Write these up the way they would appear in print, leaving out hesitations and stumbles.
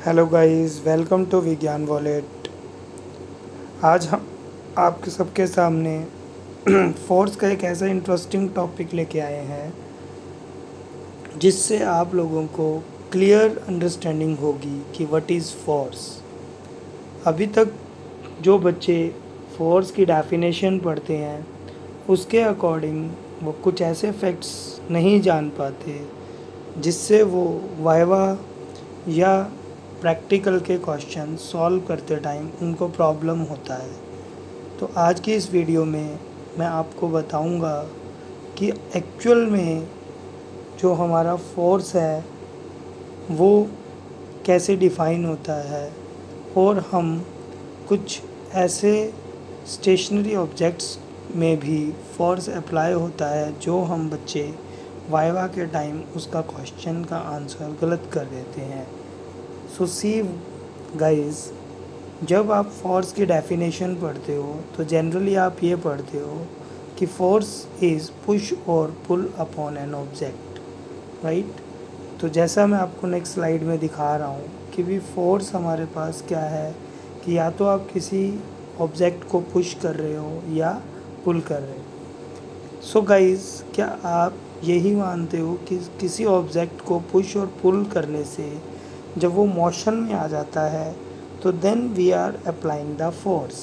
Hello guys, welcome to विज्ञान wallet. आज हम आपके सबके सामने फोर्स का एक ऐसा इंटरेस्टिंग टॉपिक लेके आए हैं जिससे आप लोगों को क्लियर अंडरस्टैंडिंग होगी कि व्हाट इज़ फोर्स। अभी तक जो बच्चे फोर्स की डेफिनेशन पढ़ते हैं उसके अकॉर्डिंग वो कुछ ऐसे फैक्ट्स नहीं जान पाते जिससे वो वाइवा या प्रैक्टिकल के क्वेश्चन सॉल्व करते टाइम उनको प्रॉब्लम होता है। तो आज की इस वीडियो में मैं आपको बताऊंगा कि एक्चुअल में जो हमारा फोर्स है वो कैसे डिफ़ाइन होता है और हम कुछ ऐसे स्टेशनरी ऑब्जेक्ट्स में भी फोर्स अप्लाई होता है जो हम बच्चे वाइवा के टाइम उसका क्वेश्चन का आंसर गलत कर देते हैं। सो सी गाइस, जब आप फोर्स की डेफिनेशन पढ़ते हो तो जनरली आप ये पढ़ते हो कि फोर्स इज़ पुश और पुल अपॉन एन ऑब्जेक्ट, राइट। तो जैसा मैं आपको नेक्स्ट स्लाइड में दिखा रहा हूँ कि भी फोर्स हमारे पास क्या है कि या तो आप किसी ऑब्जेक्ट को पुश कर रहे हो या पुल कर रहे हो। सो गाइस, क्या आप यही मानते हो कि किसी ऑब्जेक्ट को पुश और पुल करने से जब वो मोशन में आ जाता है तो then we are applying the force,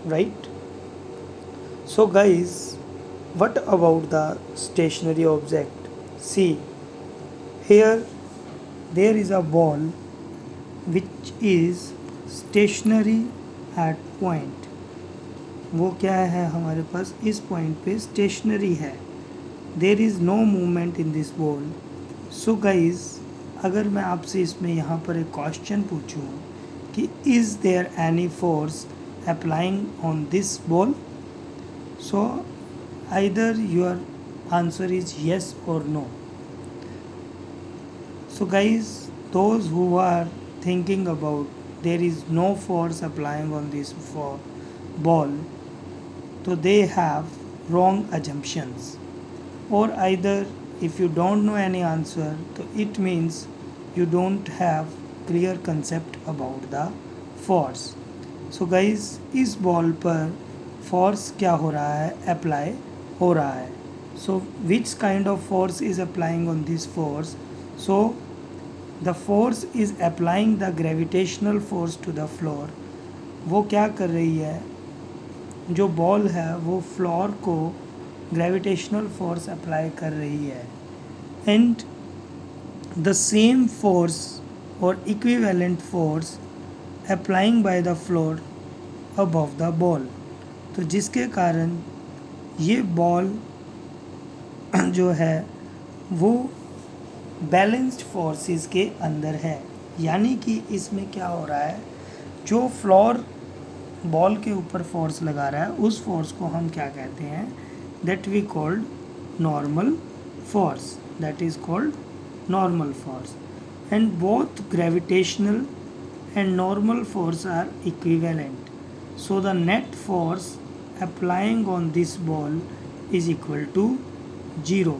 right. So guys, what about the stationary object? See here there is a ball which is stationary at point. वो क्या है हमारे पास इस पॉइंट पे स्टेशनरी है। There is no movement in this ball. So guys, अगर मैं आपसे इसमें यहाँ पर एक क्वेश्चन पूछूँ कि is there any force applying on this ball, so either your answer is yes और no. So guys, those who are thinking about there is no force applying on this ball, तो they have wrong assumptions, or either if you don't know any answer तो it means you don't have clear concept about the force. So guys, इस ball पर force क्या हो रहा है? Apply हो रहा है। So which kind of force is applying on this force? So the force is applying the gravitational force to the floor. वो क्या कर रही है? जो बॉल है वो फ्लोर को ग्रेविटेशनल फोर्स अप्लाई कर रही है एंड द सेम फोर्स और equivalent force applying by the floor above the ball. तो जिसके कारण ये बॉल जो है वो बैलेंस्ड फोर्सेस के अंदर है। यानी कि इसमें क्या हो रहा है, जो फ्लोर बॉल के ऊपर फोर्स लगा रहा है उस फोर्स को हम क्या कहते हैं? That we called normal force. That is called normal force and both gravitational and normal force are equivalent. So the net force applying on this ball is equal to 0।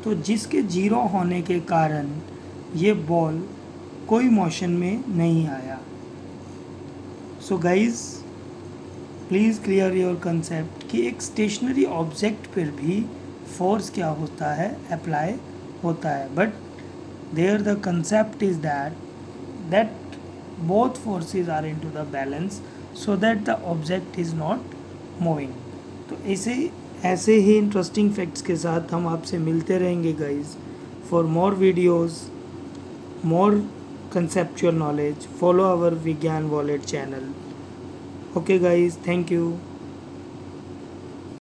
तो जिसके 0 होने के कारण ये बॉल कोई मोशन में नहीं आया। So guys, please clear your concept कि एक स्टेशनरी ऑब्जेक्ट पर भी फोर्स क्या होता है? अप्लाई होता है। But there the concept is that both forces are into the balance so that the object is not moving. तो ऐसे ही इंटरेस्टिंग फैक्ट्स के साथ हम आपसे मिलते रहेंगे guys. For more videos, more conceptual knowledge, follow our Vigyan Wallet channel. Okay guys, thank you.